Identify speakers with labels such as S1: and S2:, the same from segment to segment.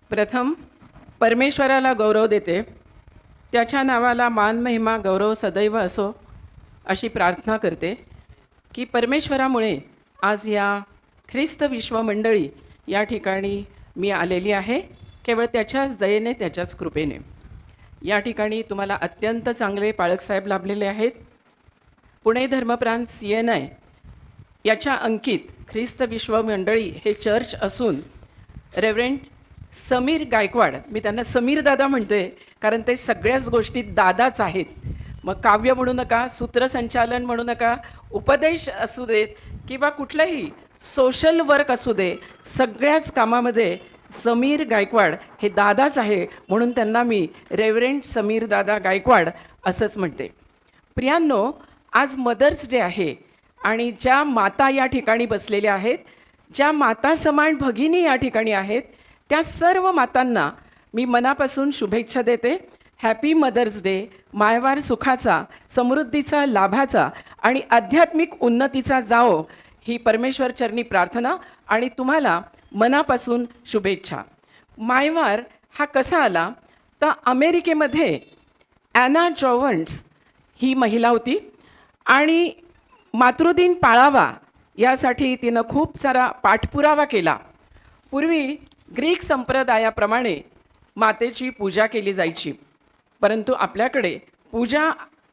S1: प्रथम परमेश्वराला गौरव देते. त्याच्या नावाला मान महिमा गौरव सदैव असो अशी प्रार्थना करते की परमेश्वरामुळे आज या ख्रिस्त विश्व मंडळी या ठिकाणी मी आलेली आहे, केवळ त्याच्याच दयेने, त्याच्याच कृपेने. या ठिकाणी तुम्हाला अत्यंत चांगले पाळकसाहेब लाभलेले आहेत. पुणे धर्मप्रांत CNI याच्या अंकित ख्रिस्त विश्व मंडळी हे चर्च असून रेव्हरंड समीर गायकवाड, मी त्यांना समीर दादा म्हणते कारण ते सगळ्याच गोष्टीत दादाच आहेत. मग काव्य म्हणू नका, सूत्रसंचालन म्हणू नका, उपदेश असू देत किंवा कुठलंही सोशल वर्क असू दे, सगळ्याच कामामध्ये समीर गायकवाड हे दादाच आहे, म्हणून त्यांना मी रेव्हरंड समीर दादा गायकवाड असंच म्हणते. प्रियांनो, आज मदर्स डे आहे आणि ज्या माता या ठिकाणी बसलेल्या आहेत, ज्या माता समान भगिनी या ठिकाणी आहेत, त्या सर्व मातांना मी मनापासून शुभेच्छा देते. Happy mother's day. मायवार सुखाचा, समृद्धीचा, लाभाचा आणि आध्यात्मिक उन्नतीचा जाओ ही परमेश्वर चरणी प्रार्थना आणि तुम्हाला मनापासून शुभेच्छा. मायवार हा कसा आला तर अमेरिकेमध्ये ॲना जॉव्हन्स ही महिला होती आणि मातृदिन पाळावा यासाठी तिनं खूप सारा पाठपुरावा केला. पूर्वी ग्रीक संप्रदायाप्रमाणे मातेची पूजा केली जायची, परंतु आपल्याकडे पूजा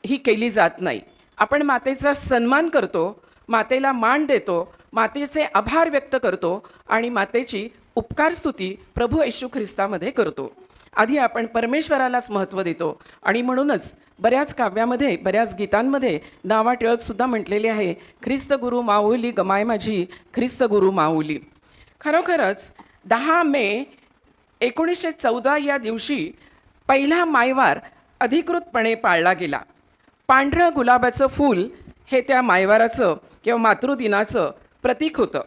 S1: ही केली जात नाही. आपण मातेचा सन्मान करतो, मातेला मान देतो, मातेचे आभार व्यक्त करतो आणि मातेची उपकारस्तुती प्रभू येशू ख्रिस्तामध्ये करतो. आधी आपण परमेश्वरालाच महत्त्व देतो आणि म्हणूनच बऱ्याच काव्यामध्ये, बऱ्याच गीतांमध्ये नावा टिळकसुद्धा म्हटलेले आहे, ख्रिस्त गुरु माऊली गमाय माझी, ख्रिस्त गुरु माऊली. खरोखरच 10 मे 1914 या दिवशी पहिला मायवार अधिकृतपणे पाळला गेला. पांढरं गुलाबाचं फूल हे त्या मायवाराचं किंवा मातृदिनाचं प्रतीक होतं.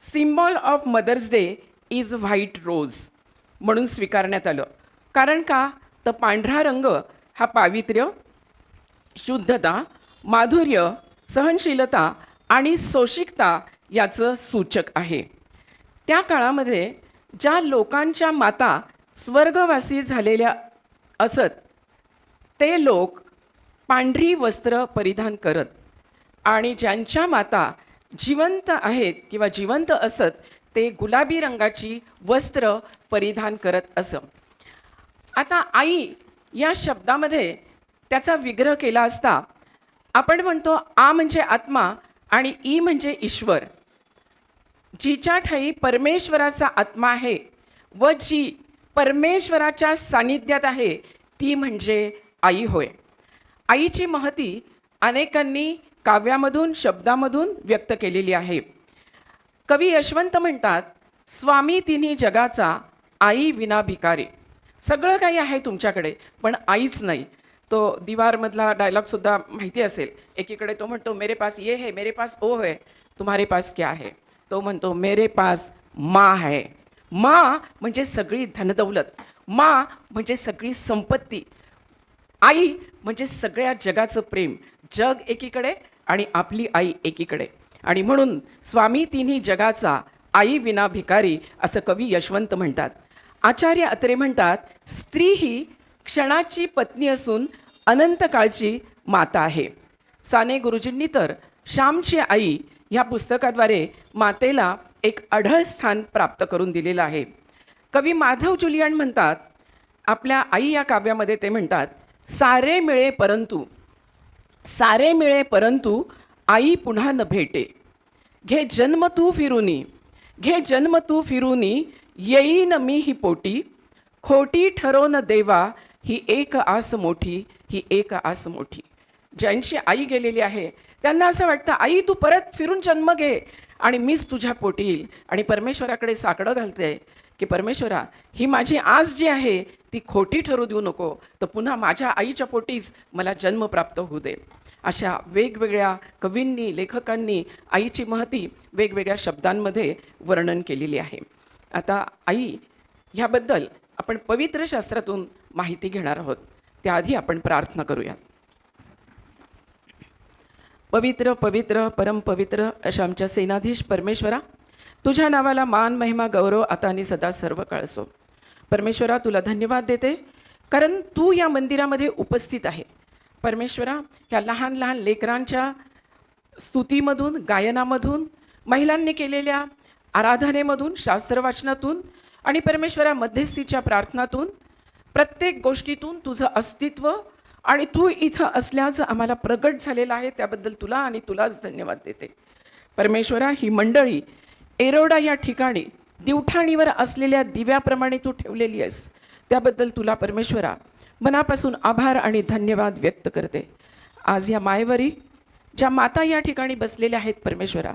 S1: Symbol of mother's day is white rose म्हणून स्वीकारण्यात आलं. कारण का तर पांढरा रंग हा पावित्र्य, शुद्धता, माधुर्य, सहनशीलता आणि सोशिकता याचं सूचक आहे. त्या काळामध्ये ज्या लोकांच्या माता स्वर्गवासी झालेल्या असत, ते लोक पांढरी वस्त्र परिधान करत आणि ज्यांच्या माता जिवंत आहेत किंवा जिवंत असत, ते गुलाबी रंगाची वस्त्र परिधान करत असत. आता आई या शब्दामध्ये त्याचा विग्रह केला असता आपण म्हणतो आ म्हणजे आत्मा आणि ई म्हणजे ईश्वर. जिच्या ठाई परमेश्वराचा आत्मा आहे व जी परमेश्वराच्या सानिध्यात आहे ती म्हणजे आई होय. आईची महती अनेकांनी काव्यामधून, शब्दामधून व्यक्त केलेली आहे. कवी यशवंत म्हणतात, स्वामी तिन्ही जगाचा, आई विना भिकारी. सगळं काही आहे तुमच्याकडे पण आईच नाही. तो दीवारमधला डायलॉगसुद्धा माहिती असेल. एकीकडे तो म्हणतो मेरे पास ये है, मेरे पास ओ है, तुम्हारे पास क्या है. तो म्हणतो मेरे पास माँ है. माँ म्हणजे सगळी धनदौलत, माँ म्हणजे सगळी संपत्ती, आई म्हणजे सगळ्या जगाचं प्रेम. जग एकीकडे आणि आपली आई एकीकडे. आणि म्हणून स्वामी तिन्ही जगाचा, आई विना भिकारी असं कवी यशवंत म्हणतात. आचार्य अत्रे म्हणतात, स्त्री ही क्षणाची पत्नी असून अनंत काळची माता आहे. साने गुरुजींनी तर श्यामची आई ह्या पुस्तकाद्वारे मातेला एक अढळ स्थान प्राप्त करून दिलेलं आहे. कवी माधव जुलियन म्हणतात, आपल्या आई या काव्यामध्ये ते म्हणतात, सारे मिळे परंतु, सारे मिळे परंतु आई पुन्हा न भेटे. घे जन्म तू फिरुनी, घे जन्म तू फिरुनी, येईन मी ही पोटी, खोटी ठरो न देवा, ही एक आस मोठी, ही एक आस मोठी. ज्यांची आई गेलेली आहे त्यांना असं वाटतं, आई तू परत फिरून जन्म घे आणि मीच तुझ्या पोटी येईल. आणि परमेश्वराकडे साकडं घालते की परमेश्वरा, ही माझी आस जी आहे ती खोटी ठरू देऊ नको, तर पुन्हा माझ्या आईच्या पोटीच मला जन्म प्राप्त होऊ दे. अशा वेगवेगळ्या कवींनी, लेखकांनी आईची महती वेगवेगळ्या शब्दांमध्ये वर्णन केलेली आहे. आता आई ह्याबद्दल आपण पवित्र शास्त्रातून माहिती घेणार आहोत. त्याआधी आपण प्रार्थना करूया. पवित्र पवित्र परमपवित्र अशा आमच्या सेनाधीश परमेश्वरा, तुझ्या नावाला मान, महिमा, गौरव आता आणि सदा सर्व काळ असो. परमेश्वरा तुला धन्यवाद देते, कारण तू या मंदिरामध्ये उपस्थित आहे. परमेश्वरा, ह्या लहान लहान लेकरांच्या स्तुतीमधून, गायनामधून, महिलांनी केलेल्या आराधनेमधून, शास्त्रवाचनातून आणि परमेश्वरा मध्यस्थीच्या प्रार्थनातून, प्रत्येक गोष्टीतून तुझं अस्तित्व आणि तू इथं असल्याचं आम्हाला प्रगट झालेलं आहे. त्याबद्दल तुला आणि तुलाच धन्यवाद देते. परमेश्वरा, ही मंडळी एरोडा या ठिकाणी दिवठाणीवर असलेल्या दिव्याप्रमाणे तू ठेवलेली आहेस, त्याबद्दल तुला परमेश्वरा मनापासून आभार आणि धन्यवाद व्यक्त करते. आज या मायवरी ज्या माता या ठिकाणी बसलेल्या आहेत परमेश्वरा,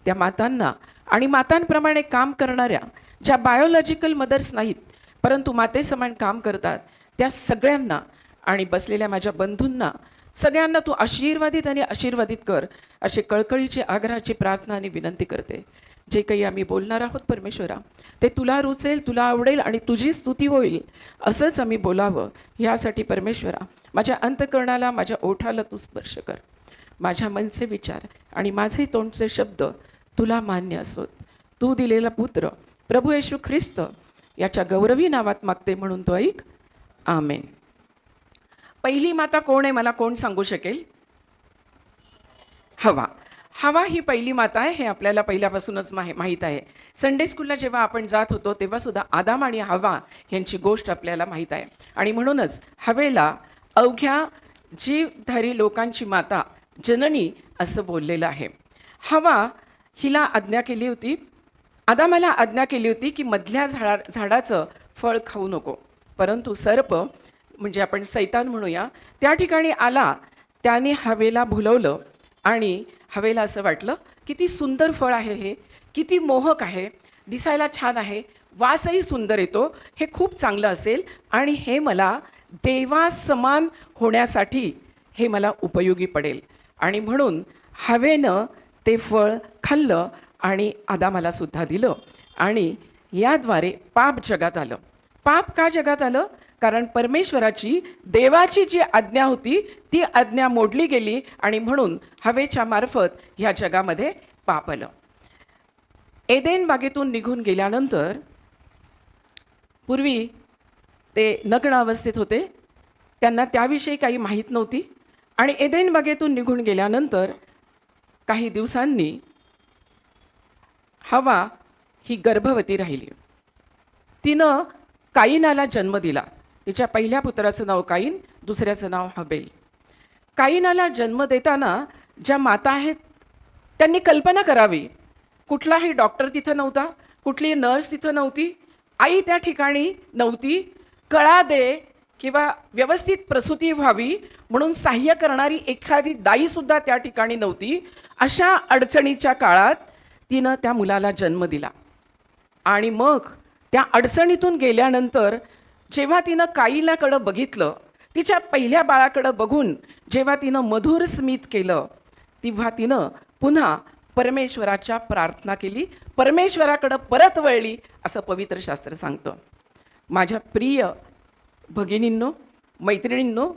S1: त्या मातांना आणि मातांप्रमाणे काम करणाऱ्या ज्या बायोलॉजिकल मदर्स नाहीत परंतु मातेसमान काम करतात, त्या सगळ्यांना आणि बसलेल्या माझ्या बंधूंना सगळ्यांना तू आशीर्वादित आणि आशीर्वादित कर, अशी कळकळीची आग्रहाची प्रार्थना आणि विनंती करते. जे काही आम्ही बोलणार आहोत परमेश्वरा, ते तुला रुचेल, तुला आवडेल आणि तुझी स्तुती होईल असंच आम्ही बोलावं. ह्यासाठी परमेश्वरा माझ्या अंतःकरणाला, माझ्या ओठाला तू स्पर्श कर. माझ्या मनचे विचार आणि माझे तोंडचे शब्द तुला मान्य असोत. तू दिलेला पुत्र प्रभू येशू ख्रिस्त याच्या गौरवी नावात मागते, म्हणून तो ऐक. आमेन. पहिली माता कोण आहे मला कोण सांगू शकेल? हवा. हवा ही पहिली माता आहे, हे आपल्याला पहिल्यापासूनच माहीत आहे. संडे स्कूलला जेव्हा आपण जात होतो तेव्हा सुद्धा आदाम आणि हवा यांची गोष्ट आपल्याला माहीत आहे. आणि म्हणूनच हवेला अवघ्या जीवधारी लोकांची माता, जननी असं बोललेलं आहे. हवा हिला आज्ञा केली होती, आदामाला आज्ञा केली होती की मधल्या झाडाचं फळ खाऊ नको. परंतु सर्प, म्हणजे आपण सैतान म्हणूया, त्या ठिकाणी आला. त्याने हवेला भुलवलं आणि हवेला असं वाटलं किती सुंदर फळ आहे हे, किती मोहक आहे, दिसायला छान आहे, वासही सुंदर येतो, हे खूप चांगलं असेल आणि हे मला देवासमान होण्यासाठी हे मला उपयोगी पडेल. आणि म्हणून हवेनं ते फळ खाल्लं आणि आदामाला सुद्धा दिलं. आणि याद्वारे पाप जगात आलं. पाप का जगात आलं? कारण परमेश्वराची, देवाची जी आज्ञा होती ती आज्ञा मोडली गेली आणि म्हणून हवेच्या मार्फत ह्या जगामध्ये पाप आलं. एदेन बागेतून निघून गेल्यानंतर पूर्वी ते नग्न अवस्थेत होते, त्यांना त्याविषयी काही माहीत नव्हती. आणि एदेन बागेतून निघून गेल्यानंतर काही दिवसांनी हवा ही गर्भवती राहिली. तिनं काईनाला जन्म दिला. तिच्या पहिल्या पुत्राचं नाव काईन, दुसऱ्याचं नाव हबेल. काईनाला जन्म देताना ज्या माता आहेत त्यांनी कल्पना करावी, कुठलाही डॉक्टर तिथं नव्हता, कुठली नर्स तिथं नव्हती, आई त्या ठिकाणी नव्हती, कळा दे किंवा व्यवस्थित प्रसूती व्हावी म्हणून सहाय्य करणारी एखादी दाईसुद्धा त्या ठिकाणी नव्हती. अशा अडचणीच्या काळात तिनं त्या मुलाला जन्म दिला. आणि मग त्या अडचणीतून गेल्यानंतर जेव्हा तिनं काईनाकडं बघितलं, तिच्या पहिल्या बाळाकडं बघून जेव्हा तिनं मधुर स्मित केलं, तेव्हा तिनं पुन्हा परमेश्वराच्या प्रार्थना केली, परमेश्वराकडं परत वळली, असं पवित्र शास्त्र सांगतं. माझ्या प्रिय भगिनींनो, मैत्रिणींनो,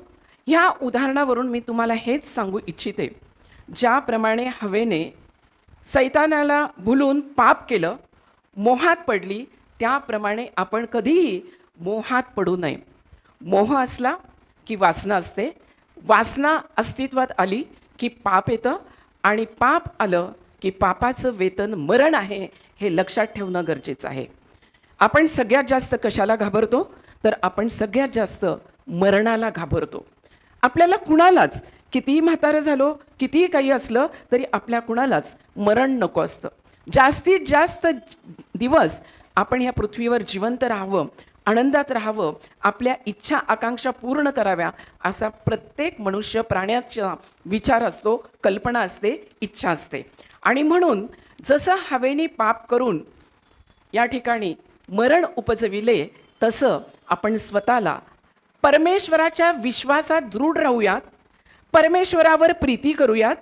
S1: ह्या उदाहरणावरून मी तुम्हाला हेच सांगू इच्छिते, ज्याप्रमाणे हवेने सैतानाला भुलून पाप केलं, मोहात पडली, त्याप्रमाणे आपण कधीही मोहात पडू नये. मोह असला की वासना असते, वासना अस्तित्वात आली की पाप येतं, आणि पाप आलं की पापाचं वेतन मरण आहे, हे लक्षात ठेवणं गरजेचं आहे. आपण सगळ्यात जास्त कशाला घाबरतो? तर आपण सगळ्यात जास्त मरणाला घाबरतो. आपल्याला कुणालाच, कितीही म्हातारं झालो, कितीही काही असलं तरी आपल्या कुणालाच मरण नको असतं. जास्तीत जास्त दिवस आपण ह्या पृथ्वीवर जिवंत राहावं, आनंदात राहावं, आपल्या इच्छा आकांक्षा पूर्ण कराव्या, असा प्रत्येक मनुष्य प्राण्याचा विचार असतो, कल्पना असते, इच्छा असते. आणि म्हणून जसं हवेने पाप करून या ठिकाणी मरण उपजविले, तसं आपण स्वतःला परमेश्वराच्या विश्वासात दृढ राहूयात, परमेश्वरावर प्रीती करूयात.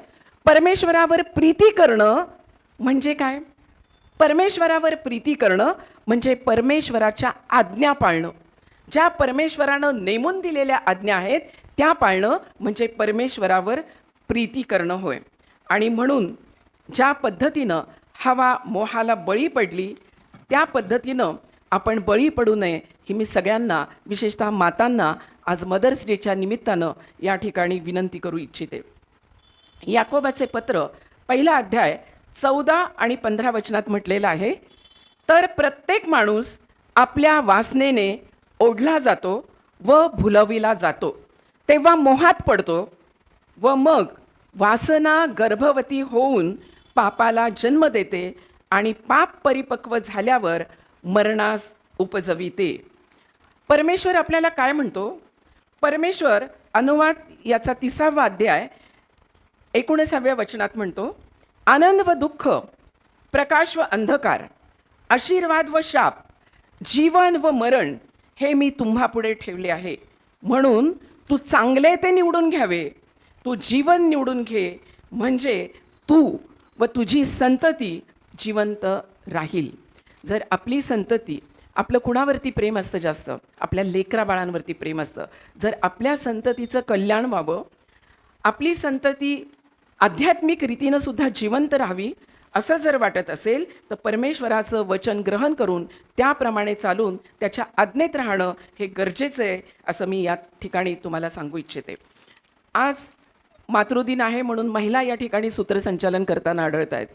S1: परमेश्वरावर प्रीती करणं म्हणजे काय? परमेश्वरावर प्रीती करणं म्हणजे परमेश्वराच्या आज्ञा पाळणं. ज्या परमेश्वरानं नेमून दिलेल्या आज्ञा आहेत त्या पाळणं म्हणजे परमेश्वरावर प्रीती करणं होय. आणि म्हणून ज्या पद्धतीनं हवा मोहाला बळी पडली, त्या पद्धतीनं आपण बळी पडू नये ही मी सगळ्यांना, विशेषतः मातांना आज मदर्स डेच्या निमित्तानं या ठिकाणी विनंती करू इच्छिते. याकोबाचे पत्र पहिला अध्याय 14 आणि 15 वचनात म्हटलेलं आहे, तर प्रत्येक माणूस आपल्या वासनेने ओढला जातो व भुलविला जातो, तेव्हा मोहात पडतो व मग वासना गर्भवती होऊन पापाला जन्म देते आणि पाप परिपक्व झाल्यावर मरणास उपजविते. परमेश्वर आपल्याला काय म्हणतो? परमेश्वर अनुवाद याचा 30वा अध्याय 19व्या वचनात म्हणतो, आनंद व दुःख, प्रकाश व अंधकार, आशीर्वाद व शाप, जीवन व मरण हे मी तुम्हापुढे ठेवले आहे. म्हणून तू चांगले ते निवडून घ्यावे. तू जीवन निवडून घे, म्हणजे तू व तुझी संतती जिवंत राहील. जर आपली संतती, आपलं कुणावरती प्रेम असतं जास्त? आपल्या लेकराबाळांवरती प्रेम असतं. जर आपल्या संततीचं कल्याण व्हावं, आपली संतती आध्यात्मिक रीतीनं सुद्धा जिवंत राहावी असं जर वाटत असेल, तर परमेश्वराचं वचन ग्रहण करून त्याप्रमाणे चालून त्याच्या आज्ञेत राहणं हे गरजेचं आहे, असं मी या ठिकाणी तुम्हाला सांगू इच्छिते. आज मातृदिन आहे म्हणून महिला या ठिकाणी सूत्रसंचालन करताना आढळत आहेत.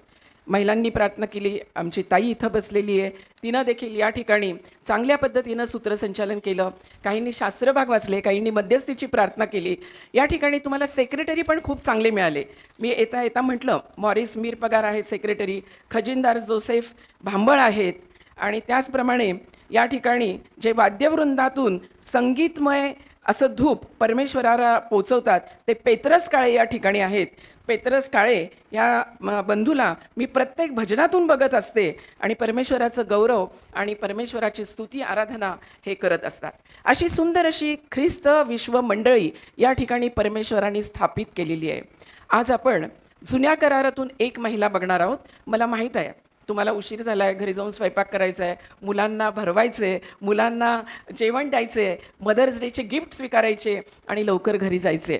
S1: महिलांनी प्रार्थना केली. आमची ताई इथं बसलेली आहे, तिनं देखील या ठिकाणी चांगल्या पद्धतीनं सूत्रसंचालन केलं. काहींनी शास्त्रभाग वाचले, काहींनी मध्यस्थीची प्रार्थना केली. या ठिकाणी तुम्हाला सेक्रेटरी पण खूप चांगले मिळाले. मी येता येता म्हटलं, मॉरिस मीर पगार आहेत सेक्रेटरी, खजिनदार जोसेफ भांबळ आहेत, आणि त्याचप्रमाणे या ठिकाणी जे वाद्यवृंदातून संगीतमय असं धूप परमेश्वराला पोचवतात ते पेत्रस काळे या ठिकाणी आहेत. पेत्रस काळे या बंधूला मी प्रत्येक भजनातून बघत असते आणि परमेश्वराचं गौरव आणि परमेश्वराची स्तुती आराधना हे करत असतात. अशी सुंदर अशी ख्रिस्त विश्व मंडळी या ठिकाणी परमेश्वराने स्थापित केलेली आहे. आज आपण जुन्या करारातून एक महिला बघणार आहोत. मला माहीत आहे तुम्हाला उशीर झाला आहे, घरी जाऊन स्वयंपाक करायचा आहे, मुलांना भरवायचे, मुलांना जेवण द्यायचे, मदर्स डेचे गिफ्ट स्वीकारायचे आणि लवकर घरी जायचे,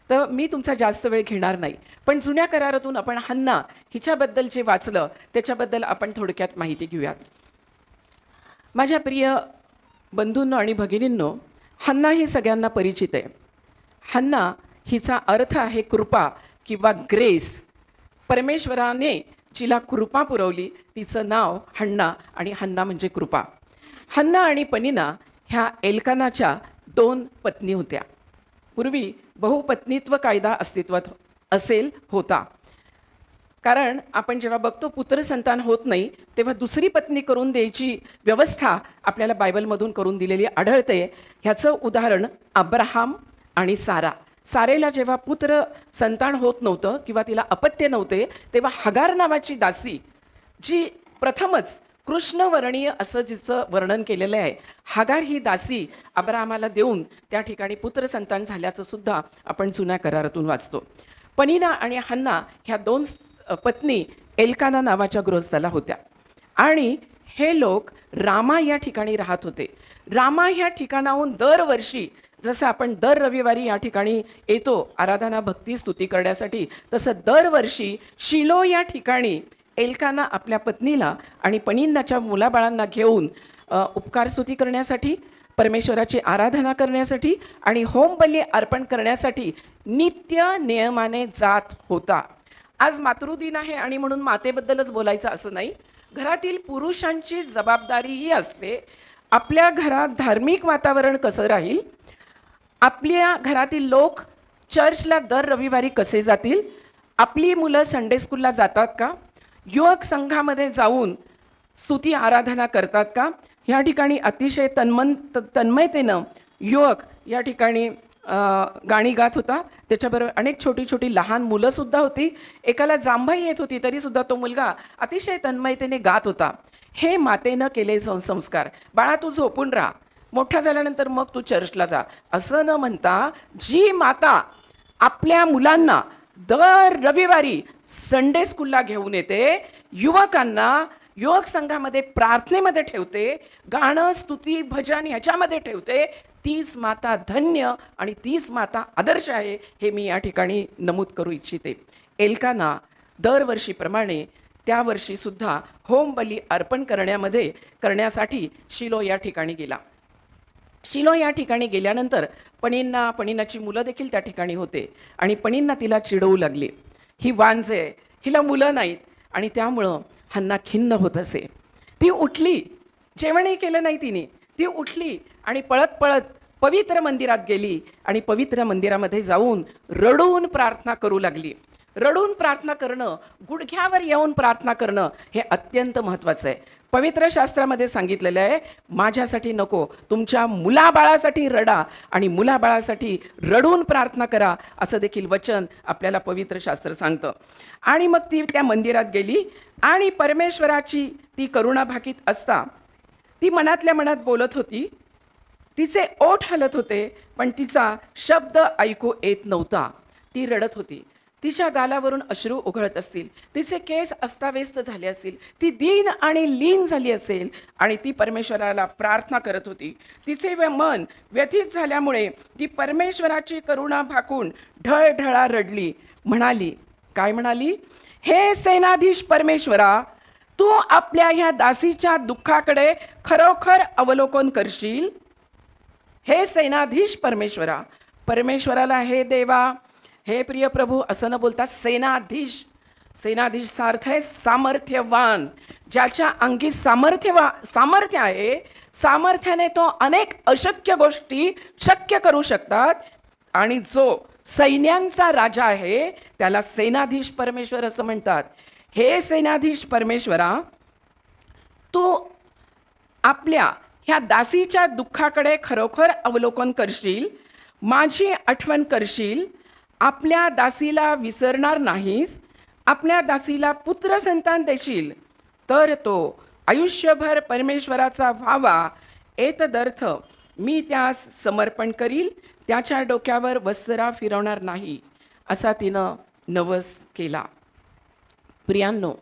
S1: तर मी तुमचा जास्त वेळ घेणार नाही. पण जुन्या करारातून आपण हन्ना हिच्याबद्दल जे वाचलं त्याच्याबद्दल आपण थोडक्यात माहिती घेऊयात. माझ्या प्रिय बंधूंनो आणि भगिनींनो, हन्ना ही सगळ्यांना परिचित आहे. हन्ना हिचा अर्थ आहे कृपा किंवा ग्रेस. परमेश्वराने जिला कृपा पुरवली तिचं नाव हन्ना, आणि हन्ना म्हणजे कृपा. हन्ना आणि पनिना ह्या एल्कानाच्या 2 पत्नी होत्या. पूर्वी बहुपत्नीत्व कायदा अस्तित्वात होता. कारण आपण जेव्हा बघतो पुत्रसंतान होत नाही तेव्हा दुसरी पत्नी करून द्यायची व्यवस्था आपल्याला बायबलमधून करून दिलेली आढळते. ह्याचं उदाहरण अब्राहाम आणि सारा. सारेला जेव्हा पुत्र संतान होत नव्हतं किंवा तिला अपत्य नव्हते, तेव्हा हगार नावाची दासी, जी प्रथमच कृष्णवर्णीय असं जिचं वर्णन केलेलं आहे, हगार ही दासी अब्राहामाला देऊन त्या ठिकाणी पुत्रसंतान झाल्याचं सुद्धा आपण जुन्या करारातून वाचतो. पनिना आणि हन्ना ह्या 2 पत्नी एल्काना नावाच्या गृहस्थाला होत्या आणि हे लोक रामा या ठिकाणी राहत होते. रामा ह्या ठिकाणाहून दरवर्षी, जसं आपण दर रविवारी या ठिकाणी येतो आराधना भक्ती स्तुती करण्यासाठी, तसं दरवर्षी शिलो या ठिकाणी एल्काना आपल्या पत्नीला आणि पनिन्नाच्या मुलाबाळांना घेऊन उपकार स्तुती करण्यासाठी, परमेश्वराची आराधना करण्यासाठी आणि होमबली अर्पण करण्यासाठी नित्य नियमाने जात होता. आज मातृदिन आहे आणि म्हणून मातेबद्दलच बोलायचं असं नाही. घरातील पुरुषांची जबाबदारीही असते. आपल्या घरात धार्मिक वातावरण कसं राहील, आपल्या घरातील लोक चर्चला दर रविवारी कसे जातील, आपली मुलं संडे स्कूलला जातात का, युवक संघामध्ये जाऊन स्तुती आराधना करतात का. ह्या ठिकाणी अतिशय तन्मयतेनं युवक या ठिकाणी गाणी गात होता. त्याच्याबरोबर अनेक छोटी छोटी लहान मुलंसुद्धा होती. एकाला जांभई येत होती तरीसुद्धा तो मुलगा अतिशय तन्मयतेने गात होता. हे मातेनं केले संस्कार. बाळा तू झोपून राहा, मोठा झाल्यानंतर मग तू चर्चला जा, असं न म्हणता जी माता आपल्या मुलांना दर रविवारी संडे स्कूलला घेऊन येते, युवकांना युवक संघामध्ये प्रार्थनेमध्ये ठेवते, गाणं स्तुती भजन ह्याच्यामध्ये ठेवते, तीच माता धन्य आणि तीच माता आदर्श आहे, हे मी या ठिकाणी नमूद करू इच्छिते. एल्काना दरवर्षीप्रमाणे त्या वर्षीसुद्धा होम बली अर्पण करण्यासाठी शिलो या ठिकाणी गेला. शिलो या ठिकाणी गेल्यानंतर पणीनाची मुलं देखील त्या ठिकाणी होते आणि पणीना तिला चिडवू लागली. ही वांज आहे, हिला मुलं नाहीत, आणि त्यामुळं हन्ना खिन्न होत असे. ती उठली, जेवणही केलं नाही तिने, ती उठली आणि पळत पळत पवित्र मंदिरात गेली आणि पवित्र मंदिरामध्ये जाऊन रडून प्रार्थना करू लागली. रडून प्रार्थना करणं, गुडघ्यावर येऊन प्रार्थना करणं हे अत्यंत महत्त्वाचं आहे. पवित्र शास्त्रामध्ये सांगितलेलं आहे, माझ्यासाठी नको, तुमच्या मुलाबाळासाठी रडा आणि मुलाबाळासाठी रडून प्रार्थना करा, असं देखील वचन आपल्याला पवित्र शास्त्र सांगतं. आणि मग ती त्या मंदिरात गेली आणि परमेश्वराची ती करुणा भाकीत असता ती मनातल्या मनात बोलत होती. तिचे ओठ हलत होते, पण तिचा शब्द ऐकू येत नव्हता. ती रडत होती. तिच्या गालावरून अश्रू उघळत असतील, तिचे केस अस्ताव्यस्त झाले असतील, ती दीन आणि लीन झाली असेल आणि ती परमेश्वराला प्रार्थना करत होती. तिचे मन व्यथित झाल्यामुळे ती परमेश्वराची करुणा भाकून ढळढळा रडली. म्हणाली, काय म्हणाली? हे सेनाधीश परमेश्वरा, तू आपल्या ह्या दासीच्या दुःखाकडे खरोखर अवलोकन करशील. हे सेनाधीश परमेश्वरा, परमेश्वराला हे देवा, हे प्रिय प्रभू असं न बोलता सेनाधीश. सेनाधीशचा अर्थ आहे सामर्थ्यवान, ज्याच्या अंगी सामर्थ्य आहे. सामर्थ्याने तो अनेक अशक्य गोष्टी शक्य करू शकतात. आणि जो सैन्यांचा राजा आहे त्याला सेनाधीश परमेश्वर असं म्हणतात. हे सेनाधीश परमेश्वरा, तू आपल्या ह्या दासीच्या दुःखाकडे खरोखर अवलोकन करशील, माझी आठवण करशील, आपल्या दासीला विसरणार नाहीस, आपल्या दासीला पुत्र संतान देशील, तर तो आयुष्यभर परमेश्वराचा व्हावा. एतदर्थ मी त्यास समर्पण करील, त्याच्या डोक्यावर वस्त्रा फिरवणार नाही, असा तिनं नवस केला. प्रियांनो,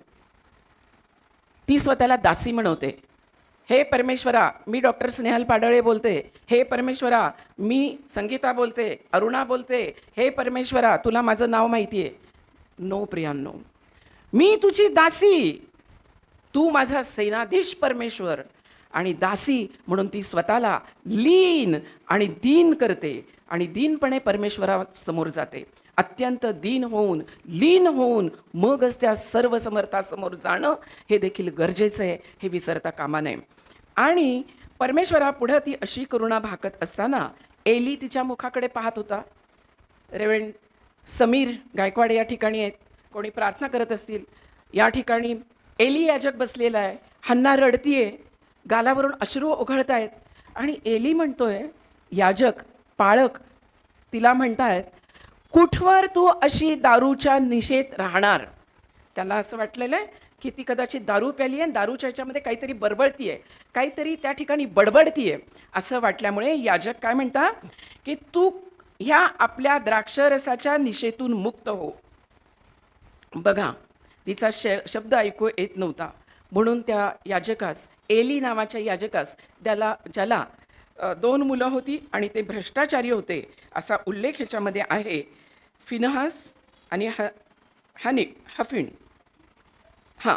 S1: ती स्वतःला दासी म्हणवते. हे परमेश्वरा, मी डॉक्टर स्नेहल पाडळे बोलते. हे परमेश्वरा, मी संगीता बोलते, अरुणा बोलते. हे परमेश्वरा, तुला माझं नाव माहिती आहे. नो प्रियांनो, मी तुझी दासी, तू माझा सेनाधीश परमेश्वर. आणि दासी म्हणून ती स्वतःला लीन आणि दीन करते आणि दीनपणे परमेश्वरासमोर जाते. अत्यंत दीन होऊन, लीन होऊन मगच त्या सर्व समर्थासमोर जाणं हे देखील गरजेचं आहे, हे विसरता कामा नये. आणि परमेश्वरापुढं ती अशी करुणा भाकत असताना एली तिच्या मुखाकडे पाहत होता. रेव्हरंड समीर गायकवाड या ठिकाणी आहेत, कोणी प्रार्थना करत असतील. या ठिकाणी एली याजक बसलेला आहे. हन्ना रडतीये, गालावरून अश्रू ओघळत आहेत. आणि एली म्हणतोय, याजक पाळक तिला म्हणतायत, कुठवर तू अशी दारूच्या निशेत राहणार. त्याला असं वाटलेलं आहे की ती कदाचित दारू प्याली आहे, दारूच्या ह्याच्यामध्ये काहीतरी बडबडती आहे, काहीतरी त्या ठिकाणी बडबडती आहे असं वाटल्यामुळे याजक काय म्हणतात की तू ह्या आपल्या द्राक्षरसाच्या निशेतून मुक्त हो. बघा, तिचा शब्द ऐकू येत नव्हता, म्हणून त्या याजकास, एली नावाच्या याजकास, ज्याला 2 मुलं होती आणि ते भ्रष्टाचारी होते असा उल्लेख ह्याच्यामध्ये आहे. फिनहास आणि हफीण. हां,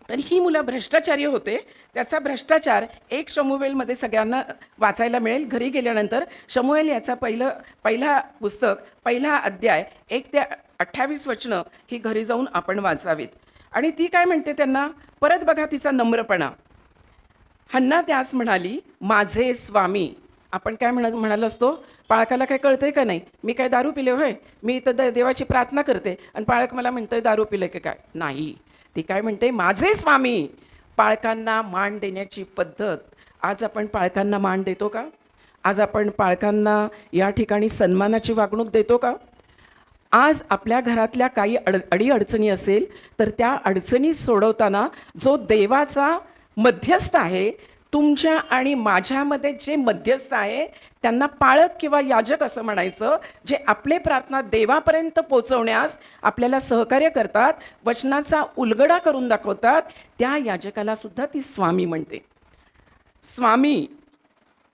S1: तर ही मुलं भ्रष्टाचारी होते. त्याचा भ्रष्टाचार 1 शमूएलमध्ये सगळ्यांना वाचायला मिळेल. घरी गेल्यानंतर शमूएल याचा पहिला पुस्तक, पहिला अध्याय 1 ते 28 वचनं ही घरी जाऊन आपण वाचावीत. आणि ती काय म्हणते त्यांना, परत बघा तिचा नम्रपणा. हन्ना त्यास म्हणाली, माझे स्वामी. आपण काय म्हणालो असतो, पाळकाला काय कळतंय का नाही, मी काय दारू पिले होय, मी इथं देवाची प्रार्थना करते आणि पाळक मला म्हणतोय दारू पिले की काय. नाही, ती काय म्हणते, माझे स्वामी. पाळकांना मान देण्याची पद्धत. आज आपण पाळकांना मान देतो का? आज आपण पाळकांना या ठिकाणी सन्मानाची वागणूक देतो का? आज आपल्या घरातल्या काही अडीअडचणी असेल तर त्या अडचणी सोडवताना जो देवाचा मध्यस्थ आहे, तुमच्या आणि माझ्यामध्ये जे मध्यस्थ आहे त्यांना पाळक किंवा याजक असं म्हणायचं, जे आपले प्रार्थना देवापर्यंत पोचवण्यास आपल्याला सहकार्य करतात, वचनाचा उलगडा करून दाखवतात, त्या याजकाला सुद्धा ती स्वामी म्हणते. स्वामी,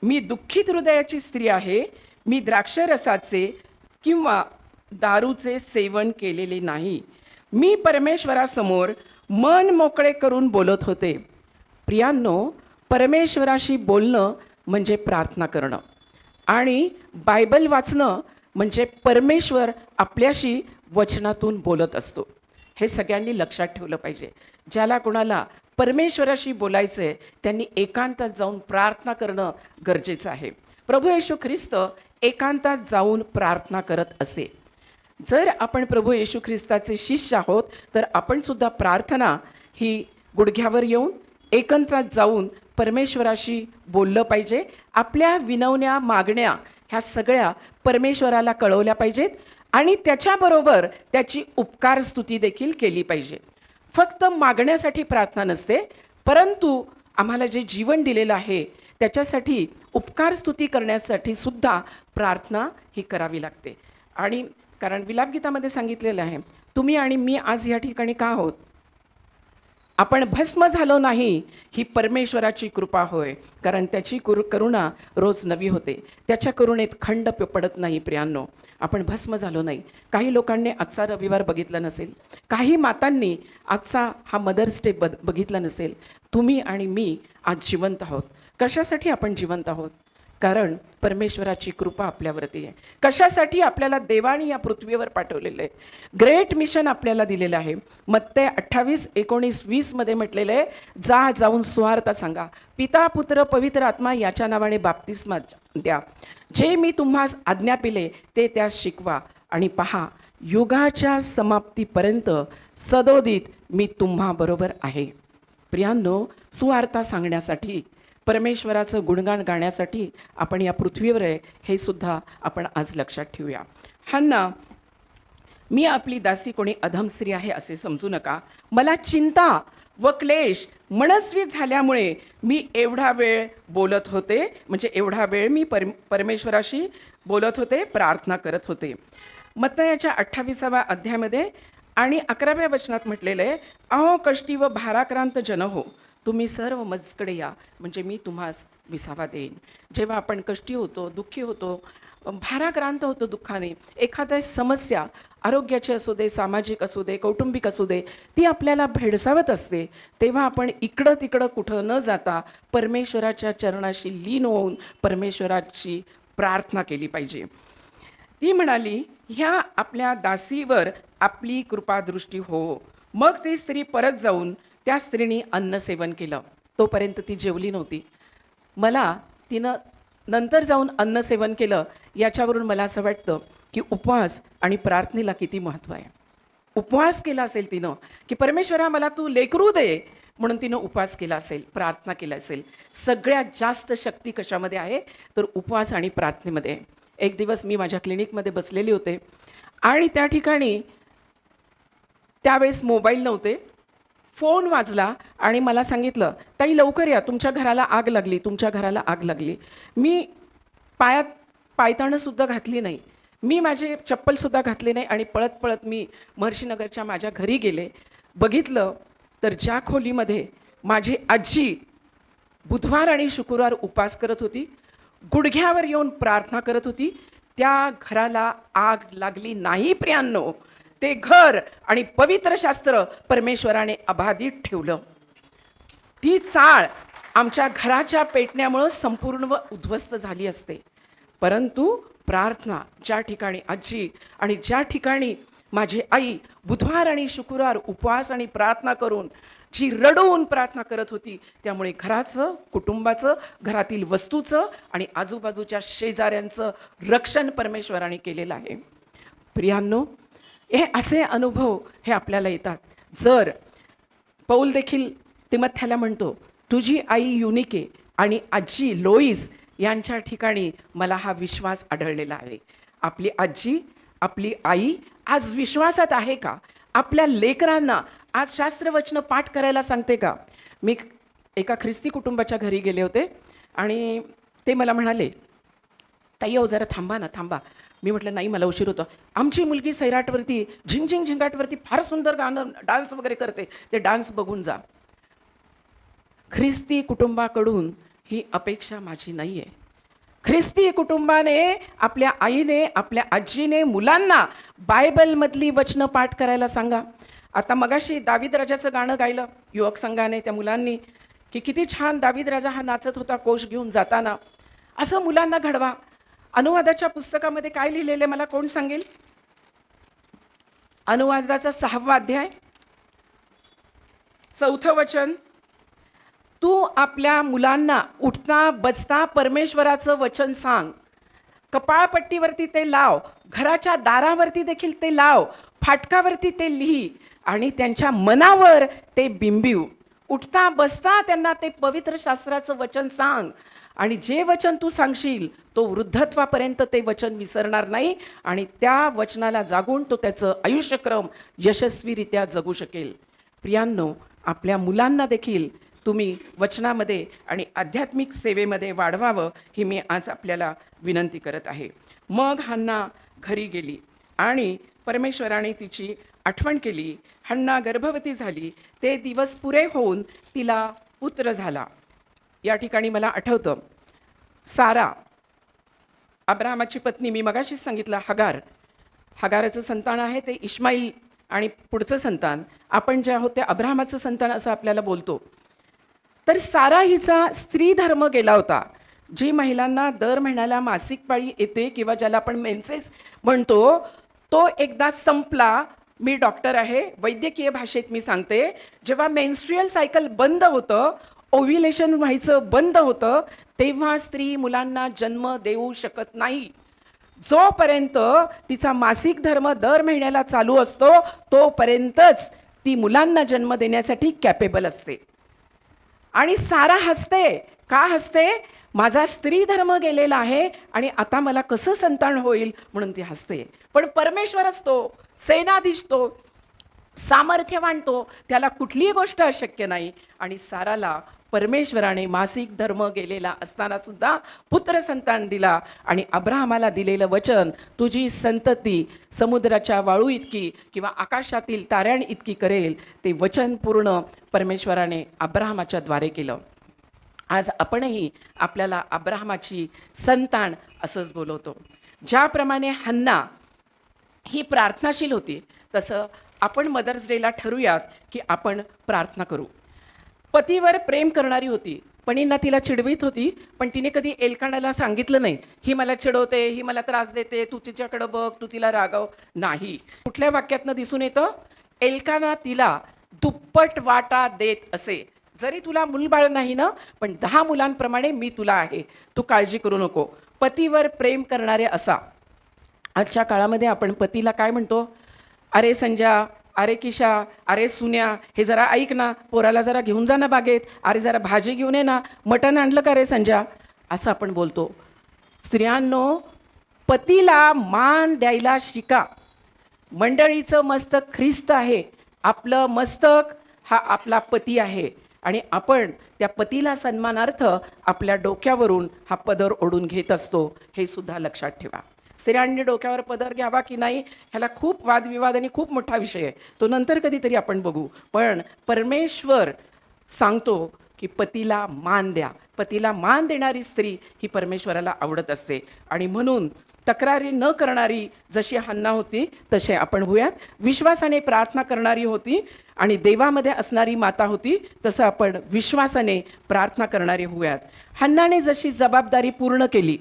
S1: मी दुःखित हृदयाची स्त्री आहे. मी द्राक्षरसाचे किंवा दारूचे सेवन केलेले नाही. मी परमेश्वरासमोर मन मोकळे करून बोलत होते. प्रियांनो, परमेश्वराशी बोलणं म्हणजे प्रार्थना करणं आणि बायबल वाचणं म्हणजे परमेश्वर आपल्याशी वचनातून बोलत असतो. हे सगळ्यांनी लक्षात ठेवलं पाहिजे. ज्याला कोणाला परमेश्वराशी बोलायचं आहे त्यांनी एकांतात जाऊन प्रार्थना करणं गरजेचं आहे. प्रभू येशू ख्रिस्त एकांतात जाऊन प्रार्थना करत असे. जर आपण प्रभू येशू ख्रिस्ताचे शिष्य आहोत तर आपण सुद्धा प्रार्थना ही गुडघ्यावर येऊन एकांतात जाऊन परमेश्वराशी बोललं पाहिजे. आपल्या विनवण्या मागण्या ह्या सगळ्या परमेश्वराला कळवल्या पाहिजेत आणि त्याच्याबरोबर त्याची उपकार स्तुती देखील केली पाहिजे. फक्त मागण्यासाठी प्रार्थना नसते, परंतु आम्हाला जे जीवन दिलेलं आहे त्याच्यासाठी उपकार स्तुती करण्यासाठी सुद्धा प्रार्थना ही करावी लागते. आणि कारण विलापगीतामध्ये सांगितलेलं आहे, तुम्ही आणि मी आज या ठिकाणी का आहोत? आपण भस्म झालो नाही ही परमेश्वराची कृपा होय, कारण त्याची करुणा रोज नवी होते. त्याच्या करुणेत खंड पडत नाही. प्रियांनो, आपण भस्म झालो नाही. काही लोकांनी आजचा रविवार बघितला नसेल, काही मातांनी आजचा हा मदर्स डे बघितला नसेल. तुम्ही आणि मी आज जिवंत आहोत. कशासाठी आपण जिवंत आहोत? कारण परमेश्वराची कृपा आपल्यावरती आहे. कशासाठी? आपल्याला देवाने या पृथ्वीवर पाठवलेलं आहे. ग्रेट मिशन आपल्याला दिलेलं आहे. मत्ते 28:19-20 मध्ये म्हटलेलं आहे, जाऊन सुवार्ता सांगा, पिता पुत्र पवित्र आत्मा याच्या नावाने बाप्तिस्मा द्या, जे मी तुम्हास आज्ञा पिले ते त्यास शिकवा, आणि पहा युगाच्या समाप्तीपर्यंत सदोदित मी तुम्हा बरोबर आहे. प्रियांनो, सुवार्ता सांगण्यासाठी, परमेश्वराचं गुणगान गाण्यासाठी आपण या पृथ्वीवर आहे, हे सुद्धा आपण आज लक्षात ठेवूया. हन्ना, मी आपली दासी कोणी अधम स्त्री आहे असे समजू नका. मला चिंता व क्लेश मनस्वी झाल्यामुळे मी एवढा वेळ बोलत होते, म्हणजे एवढा वेळ मी परमेश्वराशी बोलत होते, प्रार्थना करत होते. मत्तयाच्या 28व्या अध्यायामध्ये आणि 11व्या वचनात म्हटलेलं आहे, अहो कष्टी व भाराक्रांत जन हो, तुम्ही सर्व मजकडे या, म्हणजे मी तुम्हास विसावा देईन. जेव्हा आपण कष्टी होतो, दुःखी होतो, भाराक्रांत होतो दुःखाने, एखाद्या समस्या आरोग्याची असू दे, सामाजिक असू दे, कौटुंबिक असू दे, ती आपल्याला भेडसावत असते, तेव्हा आपण इकडं तिकडं कुठं न जाता परमेश्वराच्या चरणाशी लीन होऊन परमेश्वराची प्रार्थना केली पाहिजे. ती म्हणाली, ह्या आपल्या दासीवर आपली कृपादृष्टी हो. मग ती स्त्री परत जाऊन त्या स्त्रीने अन्न सेवन केलं. तोपर्यंत ती जेवली नव्हती. तिनं नंतर जाऊन अन्न सेवन केलं. याच्यावरून मला असं वाटतं की उपवास आणि प्रार्थनेला किती महत्त्व आहे. उपवास केला असेल तिनं की परमेश्वरा मला तू लेकरू दे, म्हणून तिनं उपवास केला असेल, प्रार्थना केला असेल. सगळ्यात जास्त शक्ती कशामध्ये आहे तर उपवास आणि प्रार्थनेमध्ये. एक दिवस मी माझ्या क्लिनिकमध्ये बसलेली होते आणि त्या ठिकाणी त्यावेळेस मोबाईल नव्हते. फोन वाजला आणि मला सांगितलं, ताई लवकर या, तुमच्या घराला आग लागली, तुमच्या घराला आग लागली. मी पायात पायताणंसुद्धा घातली नाही, मी माझे चप्पलसुद्धा घातले नाही आणि पळत पळत मी महर्षीनगरच्या माझ्या घरी गेले. बघितलं तर ज्या खोलीमध्ये माझी आजी बुधवार आणि शुक्रवार उपवास करत होती, गुडघ्यावर येऊन प्रार्थना करत होती, त्या घराला आग लागली नाही. प्रियांनो, ते घर आणि पवित्र शास्त्र परमेश्वराने अबाधित ठेवलं. ती चाळ आमच्या घराच्या पेटण्यामुळं संपूर्ण व उद्ध्वस्त झाली असते, परंतु प्रार्थना ज्या ठिकाणी आजी आणि ज्या ठिकाणी माझी आई बुधवार आणि शुक्रवार उपवास आणि प्रार्थना करून जी रडून प्रार्थना करत होती, त्यामुळे घराचं, कुटुंबाचं, घरातील वस्तूचं आणि आजूबाजूच्या शेजाऱ्यांचं रक्षण परमेश्वराने केलेलं आहे. प्रियांनो, हे असे अनुभव हे आपल्याला येतात. जर पौल देखील तिमथ्याला म्हणतो, तुझी आई युनिके आणि आजी लोईस यांच्या ठिकाणी मला हा विश्वास आढळलेला आहे. आपली आजी, आपली आई आज विश्वासात आहे का? आपल्या लेकरांना आज शास्त्रवचनं पाठ करायला सांगते का? मी एका ख्रिस्ती कुटुंबाच्या घरी गेले होते आणि ते मला म्हणाले, ताई अहो जरा थांबा ना, थांबा. मी म्हटलं नाही, मला उशीर होतो. आमची मुलगी सैराटवरती झिंगझिंग झिंगाटवरती फार सुंदर गाणं डान्स वगैरे करते, ते डान्स बघून जा. ख्रिस्ती कुटुंबाकडून ही अपेक्षा माझी नाही आहे. ख्रिस्ती कुटुंबाने, आपल्या आईने, आपल्या आजीने मुलांना बायबलमधली वचनं पाठ करायला सांगा. आता मगाशी दावीद राजाचं गाणं गायलं युवक संघाने त्या मुलांनी, की किती छान दावीद राजा हा नाचत होता कोश घेऊन जाताना. असं मुलांना घडवा. अनुवादाच्या पुस्तकामध्ये काय लिहिलेलं मला कोण सांगेल? अनुवादाचा 6वा अध्याय 4थं वचन. तू आपल्या मुलांना उठता बसता परमेश्वराचं वचन सांग. कपाळपट्टीवरती ते लाव, घराच्या दारावरती देखील ते लाव, फाटकावरती ते लिही आणि त्यांच्या मनावर ते बिंबिव. उठता बसता त्यांना ते पवित्र शास्त्राचं वचन सांग आणि जे वचन तू सांगशील तो वृद्धत्वापर्यंत ते वचन विसरणार नाही आणि त्या वचनाला जागून तो त्याचं आयुष्यक्रम यशस्वीरित्या जगू शकेल. प्रियांनो, आपल्या मुलांना देखील तुम्ही वचनामध्ये आणि आध्यात्मिक सेवेमध्ये वाढवावं ही मी आज आपल्याला विनंती करत आहे. मग हन्ना घरी गेली आणि परमेश्वराने तिची आठवण केली. हन्ना गर्भवती झाली. ते दिवस पुरे होऊन तिला पुत्र झाला. या ठिकाणी मला आठवतं सारा, अब्राहमाची पत्नी, मी मगाशीच सांगितलं हगाराचं संतान आहे ते इश्माईल आणि पुढचं संतान आपण जे आहोत ते अब्राहमाचं संतान असं आपल्याला बोलतो. तर सारा हिचा स्त्री धर्म गेला होता. जी महिलांना दर महिन्याला मासिक पाळी येते किंवा ज्याला आपण मेन्सेस म्हणतो तो एकदा संपला. मी डॉक्टर आहे, वैद्यकीय भाषेत मी सांगते, जेव्हा मेन्स्ट्रुअल सायकल बंद होतं, ओव्ह्युलेशन व्हायचं बंद होतं, तेव्हा स्त्री मुलांना जन्म देऊ शकत नाही. जोपर्यंत तिचा मासिक धर्म दर महिन्याला चालू असतो तोपर्यंतच ती मुलांना जन्म देण्यासाठी कॅपेबल असते. आणि सारा हसते. का हसते? माझा स्त्री धर्म गेलेला आहे आणि आता मला कसं संतान होईल म्हणून ती हसते. पण परमेश्वरच तो सेनाधीश, तो सामर्थ्यवान, तो त्याला कुठलीही गोष्ट अशक्य नाही. आणि साराला परमेश्वराने मासिक धर्म गेलेला असताना सुद्धा पुत्र संतान दिला. आणि अब्राहमाला दिलेलं वचन, तुझी संतती समुद्राच्या वाळू इतकी किंवा आकाशातील ताऱ्यां इतकी करेल, ते वचन पूर्ण परमेश्वराने अब्राहमाच्या द्वारे केलं. आज आपणही आपल्याला अब्राहमाची संतान असंच बोलवतो. ज्याप्रमाणे हन्ना ही प्रार्थनाशील होती तसं आपण मदर्स डेला ठरूयात की आपण प्रार्थना करू. पतीवर प्रेम करणारी होती. पणींना तिला चिडवीत होती, पण तिने कधी एल्कानाला सांगितलं नाही, ही मला चिडवते, ही मला त्रास देते, तू तिच्याकडं बघ, तू तिला रागव. नाही. कुठल्या वाक्यातनं दिसून येतं? एल्काना तिला दुप्पट वाटा देत असे. जरी तुला मूलबाळ नाही ना, पण 10 मुलांप्रमाणे मी तुला आहे, तू काळजी करू नको. पतीवर प्रेम करणारे असा. आजच्या काळामध्ये आपण पतीला काय म्हणतो? अरे संजा, अरे किशा, अरे सुन्या, हे जरा ऐक ना, पोराला जरा घेऊन जा ना बागेत, अरे जरा भाजी घेऊन ये ना, मटण आणलं का रे संजा, असं आपण बोलतो. स्त्रियांनो, पतीला मान द्यायला शिका. मंडळीचं मस्तक ख्रिस्त आहे. आपलं मस्तक हा आपला पती आहे आणि आपण त्या पतीला सन्मानार्थ आपल्या डोक्यावरून हा पदर ओढून घेत असतो, हे सुद्धा लक्षात ठेवा. स्त्रियांनी डोक्यावर पदर घ्यावा की नाही ह्याला खूप वादविवाद आणि खूप मोठा विषय आहे, तो नंतर कधीतरी आपण बघू. पण परमेश्वर सांगतो की पतीला मान द्या. पतीला मान देणारी स्त्री ही परमेश्वराला आवडत असते. आणि म्हणून तक्रारी न करणारी जशी हन्ना होती तसे आपण होऊयात. विश्वासाने प्रार्थना करणारी होती आणि देवामध्ये असणारी माता होती, तसं आपण विश्वासाने प्रार्थना करणारे होऊयात. हन्नाने जशी जबाबदारी पूर्ण केली,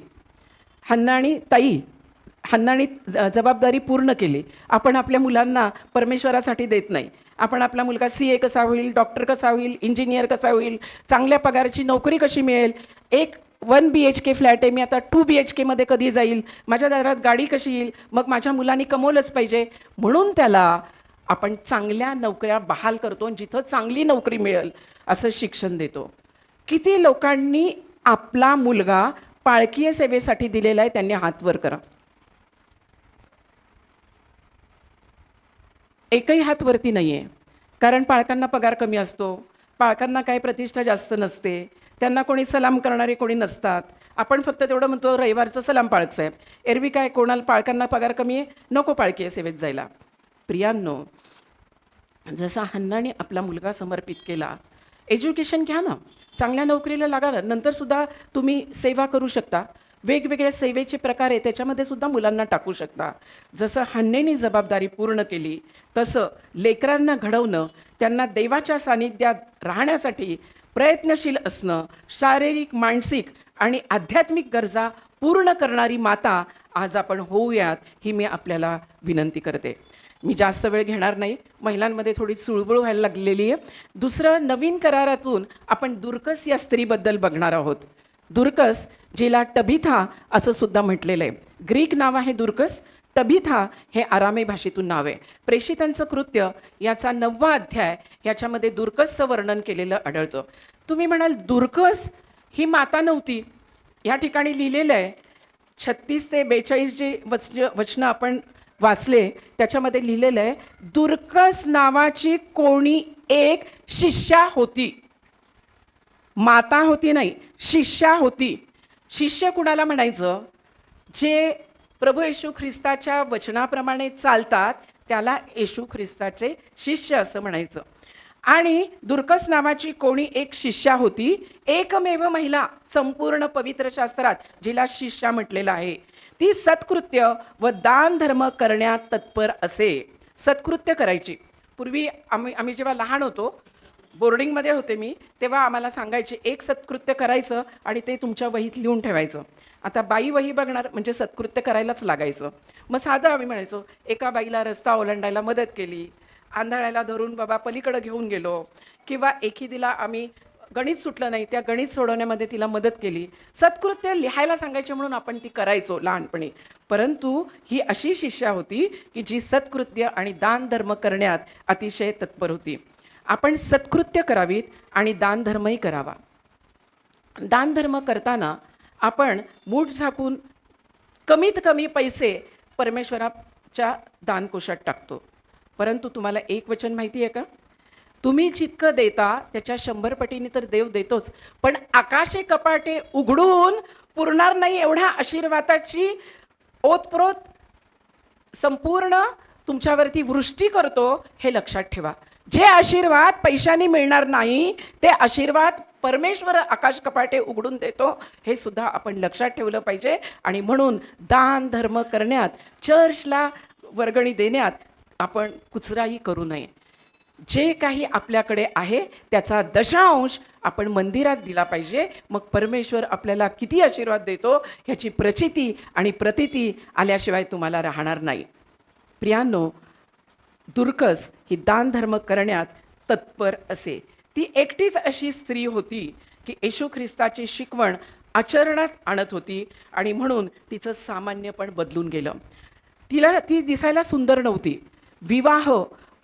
S1: हन्नाने जबाबदारी पूर्ण केली. आपण आपल्या मुलांना परमेश्वरासाठी देत नाही. आपण आपला मुलगा CA कसा होईल, डॉक्टर कसा होईल, इंजिनियर कसा होईल, चांगल्या पगाराची नोकरी कशी मिळेल, एक 1 BHK फ्लॅट आहे, मी आता 2 BHK मध्ये कधी जाईल, माझ्या दारात गाडी कशी येईल, मग माझ्या मुलांनी कमवलंच पाहिजे म्हणून त्याला आपण चांगल्या नोकऱ्या बहाल करतो, जिथं चांगली नोकरी मिळेल असं शिक्षण देतो. किती लोकांनी आपला मुलगा पाळकीय सेवेसाठी दिलेला आहे? त्यांनी हात वर करा. एकही हात वरती नाही आहे. कारण पाळकांना पगार कमी असतो, पाळकांना काही प्रतिष्ठा जास्त नसते, त्यांना कोणी सलाम करणारे कोणी नसतात. आपण फक्त तेवढं म्हणतो रविवारचं सलाम पाळक साहेब. एरवी काय कोणाला पाळकांना पगार कमी आहे, नको पाळकीय सेवेत जायला. प्रियांनो, जसा हन्नाने आपला मुलगा समर्पित केला, एज्युकेशन घ्या ना, चांगल्या नोकरीला लागा ना, नंतरसुद्धा तुम्ही सेवा करू शकता. वेगवेगळे सेवेचे प्रकार आहे त्याच्यामध्ये सुद्धा मुलांना टाकू शकता. जसं हन्नेनी जबाबदारी पूर्ण केली तसं लेकरांना घडवणं, त्यांना देवाच्या सानिध्यात राहण्यासाठी प्रयत्नशील असणं, शारीरिक, मानसिक आणि आध्यात्मिक गरजा पूर्ण करणारी माता आज आपण होऊयात, ही मी आपल्याला विनंती करते. मी जास्त वेळ घेणार नाही, महिलांमध्ये थोडी चुळबुळ व्हायला लागलेली आहे. दुसरं, नवीन करारातून आपण दुर्कस या स्त्रीबद्दल बघणार आहोत. दुर्कस, जिला टबिथा असं सुद्धा म्हटलेलं आहे. ग्रीक नाव आहे दुर्कस, टबिथा हे आरामी भाषेतून नाव आहे. प्रेषितांचं कृत्य याचा 9वा अध्याय याच्यामध्ये दुर्कसचं वर्णन केलेलं आढळतं. तुम्ही म्हणाल दुर्कस ही माता नव्हती. या ठिकाणी लिहिलेलं आहे 36 ते 42 जे वचनं आपण वाचले त्याच्यामध्ये लिहिलेलं आहे, दुर्कस नावाची कोणी एक शिष्या होती. माता होती नाही, शिष्या होती. शिष्य कुणाला म्हणायचं? जे प्रभू येशू ख्रिस्ताच्या वचनाप्रमाणे चालतात त्याला येशू ख्रिस्ताचे शिष्य असं म्हणायचं. आणि दुर्कस नावाची कोणी एक शिष्या होती, एकमेव महिला संपूर्ण पवित्र शास्त्रात जिला शिष्या म्हटलेलं आहे. ती सत्कृत्य व दान धर्म करण्यात तत्पर असे. सत्कृत्य करायची. पूर्वी आम्ही जेव्हा लहान होतो, बोर्डिंगमध्ये होते मी, तेव्हा आम्हाला सांगायचे एक सत्कृत्य करायचं आणि ते तुमच्या वहीत लिहून ठेवायचं. आता बाई वही बघणार म्हणजे सत्कृत्य करायलाच लागायचं. मग साधं आम्ही म्हणायचो, एका बाईला रस्ता ओलांडायला मदत केली, आंधळ्याला धरून बाबा पलीकडे घेऊन गेलो, किंवा एखादीला आम्ही गणित सुटलं नाही त्या गणित सोडवण्यामध्ये तिला मदत केली. सत्कृत्य लिहायला सांगायचे म्हणून आपण ती करायचो लहानपणी. परंतु ही अशी शिष्या होती की जी सत्कृत्य आणि दान धर्म करण्यात अतिशय तत्पर होती. आपण सत्कृत्य करावीत आणि दान धर्मही करावा. दान धर्म करताना आपण मूठ झाकून कमीत कमी पैसे परमेश्वराच्या दानकोशात टाकतो. परंतु तुम्हाला एक वचन माहिती आहे का? तुम्ही जितकं देता त्याच्या 100 पटीने तर देव देतोच, पण आकाशे कपाटे उघडून पुरणार नाही एवढ्या आशीर्वादाची ओतप्रोत संपूर्ण तुमच्यावरती वृष्टी करतो, हे लक्षात ठेवा. जे आशीर्वाद पैशाने मिळणार नाही ते आशीर्वाद परमेश्वर आकाश कपाटे उघडून देतो, हे सुद्धा आपण लक्षात ठेवलं पाहिजे. आणि म्हणून दान धर्म करण्यात, चर्चला वर्गणी देण्यात आपण कुचराई करू नये. जे काही आपल्याकडे आहे त्याचा 10% आपण मंदिरात दिला पाहिजे. मग परमेश्वर आपल्याला किती आशीर्वाद देतो ह्याची प्रचिती आणि प्रतीती आल्याशिवाय तुम्हाला राहणार नाही. प्रियांनो, दुर्कस ही दान धर्म करण्यात तत्पर असे. ती एकटीच अशी स्त्री होती की येशू ख्रिस्ताची शिकवण आचरणात आणत होती आणि म्हणून तिचं सामान्यपण बदलून गेलं. ती दिसायला सुंदर नव्हती. विवाह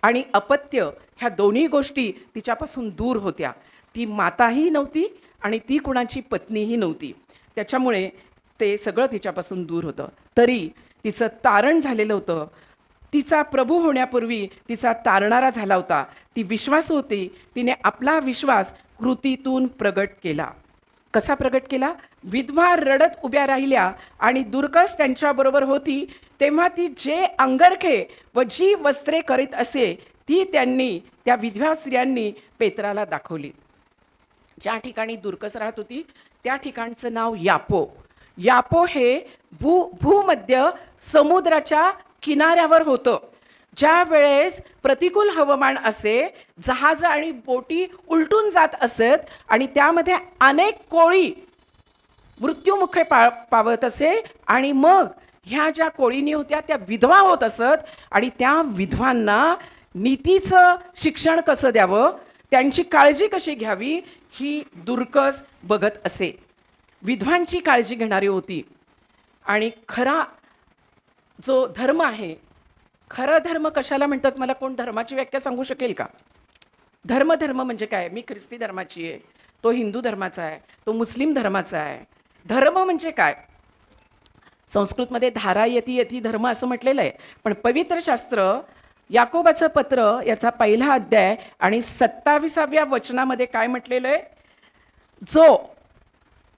S1: आणि अपत्य ह्या दोन्ही गोष्टी तिच्यापासून दूर होत्या. ती माताही नव्हती आणि ती कुणाची पत्नीही नव्हती. त्याच्यामुळे ते सगळं तिच्यापासून दूर होतं. तरी तिचं तारण झालेलं होतं. तिचा प्रभू होण्यापूर्वी तिचा तारणारा झाला होता. ती विश्वासू होती. तिने आपला विश्वास कृतीतून प्रगट केला. कसा प्रगट केला? विधवा रडत उभ्या राहिल्या आणि दुर्कस त्यांच्याबरोबर होती तेव्हा ती जे अंगरखे व जी वस्त्रे करीत असे ती त्यांनी, त्या विधवा स्त्रियांनी पेत्राला दाखवली. ज्या ठिकाणी दुर्कस राहत होती त्या ठिकाणचं नाव यापो. यापो हे भूमध्य समुद्राच्या किनाऱ्यावर होतं. ज्या वेळेस प्रतिकूल हवामान असे, जहाज आणि बोटी उलटून जात असत आणि त्यामध्ये अनेक कोळी मृत्युमुखे पावत असे आणि मग ह्या ज्या कोळीनी होत्या त्या विधवा होत असत आणि त्या विधवांना नीतीचं शिक्षण कसं द्यावं, त्यांची काळजी कशी घ्यावी ही दुर्कस बघत असे. विधवांची काळजी घेणारी होती. आणि खरा जो धर्म आहे, खरं धर्म कशाला म्हणतात? मला कोण धर्माची व्याख्या सांगू शकेल का? धर्म म्हणजे काय? मी ख्रिस्ती धर्माची आहे, तो हिंदू धर्माचा आहे, तो मुस्लिम धर्माचा आहे. धर्म म्हणजे काय? संस्कृतमध्ये धारा यती यती धर्म असं म्हटलेलं आहे. पण पवित्र शास्त्र याकोबाचं पत्र याचा 1 अध्याय आणि 27व्या वचनामध्ये काय म्हटलेलं आहे? जो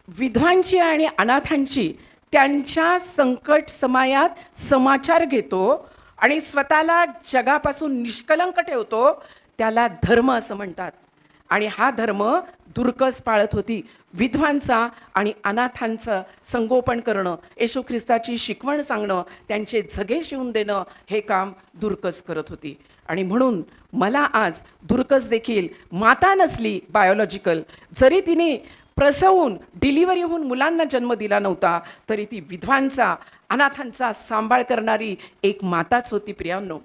S1: विधवांची आणि अनाथांची त्यांच्या संकट समयात समाचार घेतो आणि स्वतःला जगापासून निष्कलंक ठेवतो त्याला धर्म असं म्हणतात. आणि हा धर्म दुर्कस पाळत होती. विधवांचा आणि अनाथांचं संगोपन करणं, येशू ख्रिस्ताची शिकवण सांगणं, त्यांचे झगे शिवून देणं, हे काम दुर्कस करत होती. आणि म्हणून मला आज दुर्कस देखील माता नसली बायोलॉजिकल, जरी तिने प्रसवून डिलिव्हरी होऊन मुलांना जन्म दिला नव्हता, तरी ती विधवांचा अनाथांचा सांभाळ करणारी एक माताच होती प्रियांनो.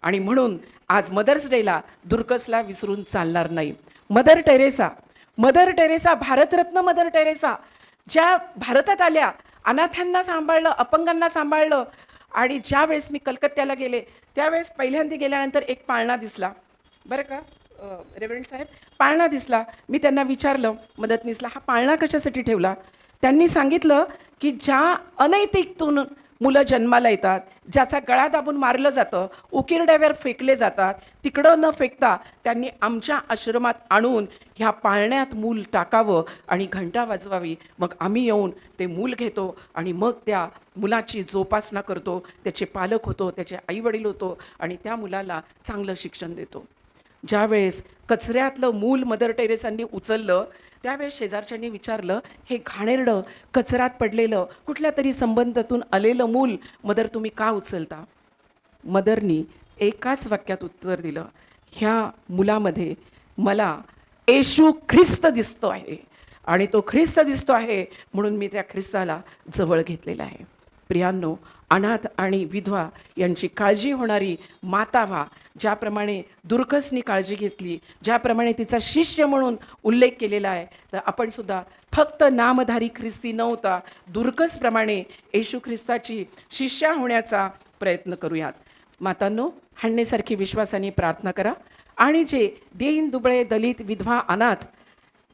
S1: आणि म्हणून आज मदर्स डेला दुर्कसला विसरून चालणार नाही. Mother Teresa, Bharat Ratna mother Teresa, ज्या भारतात आल्या, अनाथांना सांभाळलं, अपंगांना सांभाळलं. आणि ज्या वेळेस मी कलकत्त्याला गेले, त्यावेळेस पहिल्यांदा गेल्यानंतर एक पाळणा दिसला, बरं का रेव्हरंड साहेब, पाळणा दिसला. मी त्यांना विचारलं मदतनीसला, हा पाळणा कशासाठी ठेवला? त्यांनी सांगितलं की ज्या अनैतिकतून मुलं जन्माला येतात, ज्याचा गळा दाबून मारलं जातं, उकिरड्यावर फेकले जातात, तिकडं न फेकता त्यांनी आमच्या आश्रमात आणून ह्या पाळण्यात मूल टाकावं आणि घंटा वाजवावी. मग आम्ही येऊन ते मूल घेतो आणि मग त्या मुलाची जोपासना करतो, त्याचे पालक होतो, त्याचे आईवडील होतो आणि त्या मुलाला चांगलं शिक्षण देतो. ज्यावेळेस कचऱ्यातलं मूल मदर टेरेसांनी उचललं, त्यावेळेस शेजारच्यांनी विचारलं, हे घाणेरडं कचऱ्यात पडलेलं कुठल्या तरी संबंधातून आलेलं मूल मदर तुम्ही का उचलता? मदरनी एकाच वाक्यात उत्तर दिलं, ह्या मुलामध्ये मला येशू ख्रिस्त दिसतो आहे आणि तो ख्रिस्त दिसतो आहे म्हणून मी त्या ख्रिस्ताला जवळ घेतलेला आहे. प्रियांनो, अनाथ आणि विधवा यांची काळजी होणारी माता व्हा. ज्याप्रमाणे दुर्कसनी काळजी घेतली, ज्याप्रमाणे तिचा शिष्य म्हणून उल्लेख केलेला आहे, तर आपण सुद्धा फक्त नामधारी ख्रिस्ती न होता दुर्कसप्रमाणे येशू ख्रिस्ताची शिष्या होण्याचा प्रयत्न करूयात. मातांनो, हण्णेसारखी विश्वासाने प्रार्थना करा आणि जे दीन दुबळे दलित विधवा अनाथ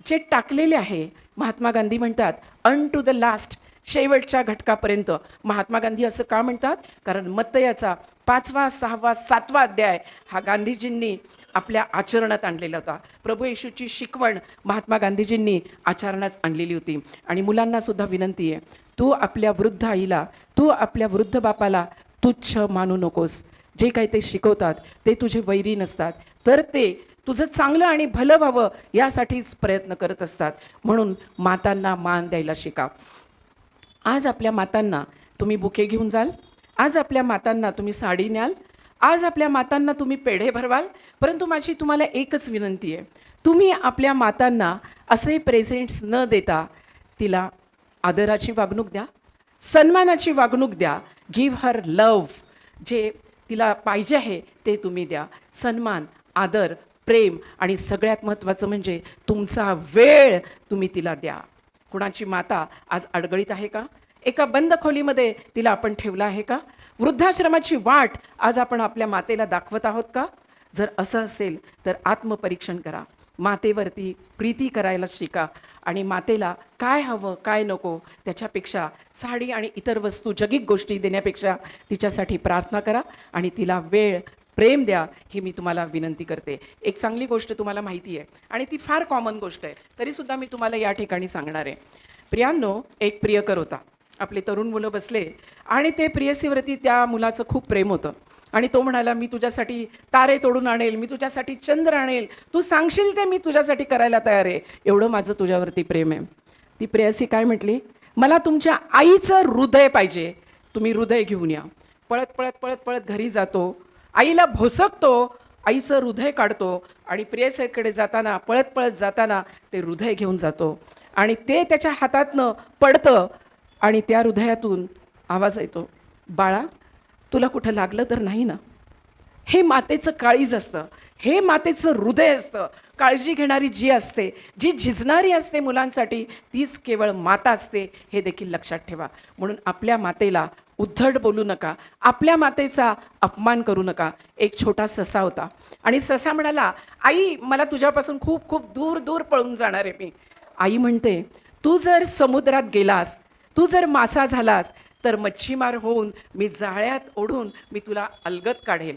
S1: जे टाकलेले आहे, महात्मा गांधी म्हणतात अन टू द लास्ट, शेवटच्या घटकापर्यंत. महात्मा गांधी असं का म्हणतात? कारण मत्तयाचा 5वा, 6वा, 7वा अध्याय हा गांधीजींनी आपल्या आचरणात आणलेला होता. प्रभू येशूची शिकवण महात्मा गांधीजींनी आचरणात आणलेली होती. आणि मुलांना सुद्धा विनंती आहे, तू आपल्या वृद्ध आईला, तू आपल्या वृद्ध बापाला तुच्छ मानू नकोस. जे काही ते शिकवतात ते तुझे वैरी नसतात, तर ते तुझं चांगलं आणि भलं व्हावं यासाठीच प्रयत्न करत असतात. म्हणून मातांना मान द्यायला शिका. आज आपल्या मातांना तुम्ही बुके घेऊन जाल, आज आपल्या मातांना तुम्ही साडी न्याल, आज आपल्या मातांना तुम्ही पेढे भरवाल. परंतु माझी तुम्हाला एकच विनंती आहे, तुम्ही आपल्या मातांना असे प्रेझेंट्स न देता तिला आदराची वागणूक द्या, सन्मानाची वागणूक द्या. गिव्ह हर लव्ह, जे तिला पाहिजे आहे ते तुम्ही द्या. सन्मान, आदर, प्रेम आणि सगळ्यात महत्त्वाचं म्हणजे तुमचा वेळ तुम्ही तिला द्या. कुणाची माता आज अडगळीत आहे का? एका बंद खोलीमध्ये तिला आपण ठेवलं आहे का? वृद्धाश्रमाची वाट आज आपण आपल्या मातेला दाखवत आहोत का? जर असं असेल तर आत्मपरीक्षण करा. मातेवरती प्रीती करायला शिका आणि मातेला काय हवं काय नको त्याच्यापेक्षा साडी आणि इतर वस्तू, जगिक गोष्टी देण्यापेक्षा तिच्यासाठी प्रार्थना करा आणि तिला वेळ, प्रेम द्या, ही मी तुम्हाला विनंती करते. एक चांगली गोष्ट तुम्हाला माहिती आहे आणि ती फार कॉमन गोष्ट आहे, तरीसुद्धा मी तुम्हाला या ठिकाणी सांगणार आहे. प्रियांनो, एक प्रियकर होता. आपले तरुण मुलं बसले आणि ते प्रियसीवरती त्या मुलाचं खूप प्रेम होतं आणि तो म्हणाला, मी तुझ्यासाठी तारे तोडून आणेल, मी तुझ्यासाठी चंद्र आणेल, तू सांगशील ते मी तुझ्यासाठी करायला तयार आहे, एवढं माझं तुझ्यावरती प्रेम आहे. ती प्रेयसी काय म्हटली, मला तुमच्या आईचं हृदय पाहिजे, तुम्ही हृदय घेऊन या. पळत पळत पळत पळत घरी जातो, आईला भोसकतो, आईचं हृदय काढतो आणि प्रेयसीकडे जाताना, पळत पळत जाताना ते हृदय घेऊन जातो आणि ते त्याच्या हातातनं पडतं आणि त्या हृदयातून आवाज येतो, बाळा तुला कुठं लागलं तर नाही ना? हे मातेचं काळीज असतं, हे मातेचं हृदय असतं. काळजी घेणारी जी असते, जी झिजणारी असते मुलांसाठी, तीच केवळ माता असते, हे देखील लक्षात ठेवा. म्हणून आपल्या मातेला उद्धट बोलू नका, आपल्या मातेचा अपमान करू नका. एक छोटा ससा होता आणि ससा म्हणाला, आई मला तुझ्यापासून खूप खूप दूर दूर पळून जाणार आहे मी. आई म्हणते, तू जर समुद्रात गेलास, तू जर मासा झालास तर मच्छीमार होऊन मी जाळ्यात ओढून मी तुला अलगद काढेल.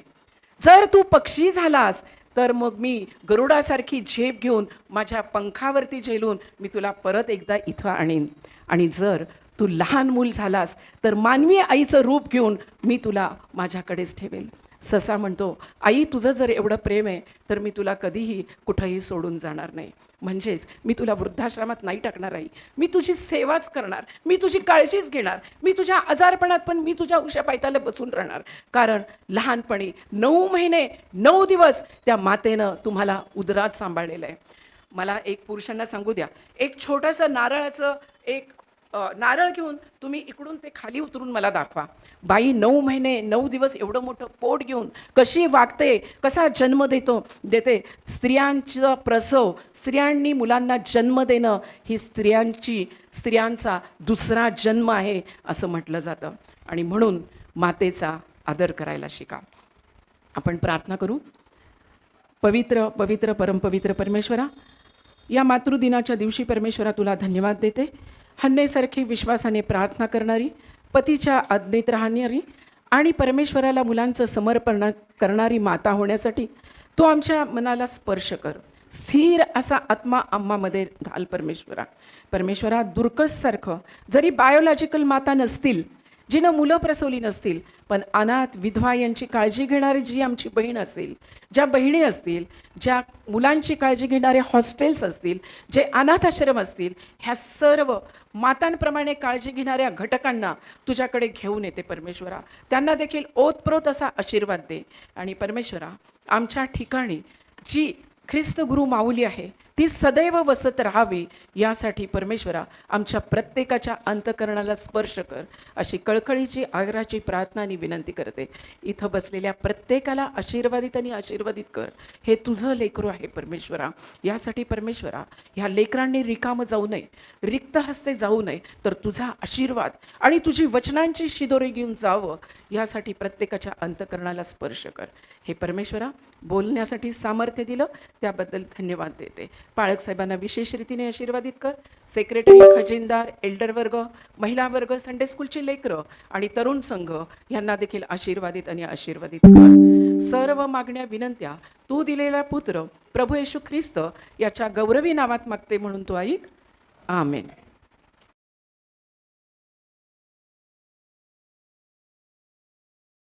S1: जर तू पक्षी झालास तर मग मी गरुडासारखी झेप घेऊन माझ्या पंखावरती झेलून मी तुला परत एकदा इथं आणीन. आणि जर तू लहान मूल झालास तर मानवी आईचं रूप घेऊन मी तुला माझ्याकडेच ठेवेल. ससा म्हणतो, आई तुझं जर एवढं प्रेम आहे तर मी तुला कधीही कुठंही सोडून जाणार नाही. म्हणजेच मी तुला वृद्धाश्रमात नाही टाकणार आई, मी तुझी सेवाच करणार, मी तुझी काळजीच घेणार, मी तुझ्या आजारपणात पण मी तुझ्या उशापायताला बसून राहणार. कारण लहानपणी 9 महिने 9 दिवस त्या मातेनं तुम्हाला उदरात सांभाळलेलं आहे. मला एक पुरुषांना सांगू द्या, एक छोटंसं नारळाचं एक नारळ घेऊन तुम्ही इकडून ते खाली उतरून मला दाखवा. बाई 9 महिने 9 दिवस एवढं मोठं पोट घेऊन कशी वागते, कसा जन्म देते. स्त्रियांचा प्रसव, स्त्रियांनी मुलांना जन्म देणं ही स्त्रियांचा दुसरा जन्म आहे असं म्हटलं जातं. आणि म्हणून मातेचा आदर करायला शिका. आपण प्रार्थना करू. पवित्र पवित्र परमपवित्र परमेश्वरा, या मातृदिनाच्या दिवशी परमेश्वरा तुला धन्यवाद देते. हन्नेसारखी विश्वासाने प्रार्थना करणारी, पतीच्या आज्ञेत राहणारी आणि परमेश्वराला मुलांचं समर्पण करणारी माता होण्यासाठी तू आमच्या मनाला स्पर्श कर. स्थिर असा आत्मा आम्हामध्ये घाल परमेश्वरा. दुर्कससारखं जरी बायोलॉजिकल माता नसतील, जिनं मुलं प्रसवली नसतील, पण अनाथ विधवा यांची काळजी घेणारी जी आमची बहीण असेल, ज्या बहिणी असतील, ज्या मुलांची काळजी घेणारे हॉस्टेल्स असतील, जे अनाथ आश्रम असतील, ह्या सर्व मातांप्रमाणे काळजी घेणाऱ्या घटकांना तुझ्याकडे घेऊन येते परमेश्वरा. त्यांना देखील ओतप्रोत असा आशीर्वाद दे. आणि परमेश्वरा, आमच्या ठिकाणी जी ख्रिस्त गुरु माऊली आहे ती सदैव वसत राहावी, यासाठी परमेश्वरा आमच्या प्रत्येकाच्या अंतकरणाला स्पर्श कर, अशी कळकळीची आग्रहाची प्रार्थना आणि विनंती करते. इथं बसलेल्या प्रत्येकाला आशीर्वादित आणि आशीर्वादित कर. हे तुझं लेकरू आहे परमेश्वरा. यासाठी परमेश्वरा ह्या लेकरांनी रिकामं जाऊ नये, रिक्त हस्ते जाऊ नये, तर तुझा आशीर्वाद आणि तुझी वचनांची शिदोरी घेऊन जावं, यासाठी प्रत्येकाच्या अंतकरणाला स्पर्श कर. हे परमेश्वरा, बोलण्यासाठी सामर्थ्य दिलं त्याबद्दल धन्यवाद देते. पाळक साहेबांना विशेष रीतीने आशीर्वादित कर. सेक्रेटरी, खजिनदार, एल्डर वर्ग, महिला वर्ग, संडे स्कूलची लेकरं आणि तरुण संघ यांना देखील आशीर्वादित आणि आशीर्वादित कर. सर्व मागण्या विनंत्या तू दिलेला पुत्र प्रभू येशू ख्रिस्त याच्या गौरवी नावात मागते म्हणून तू ऐक. आमेन.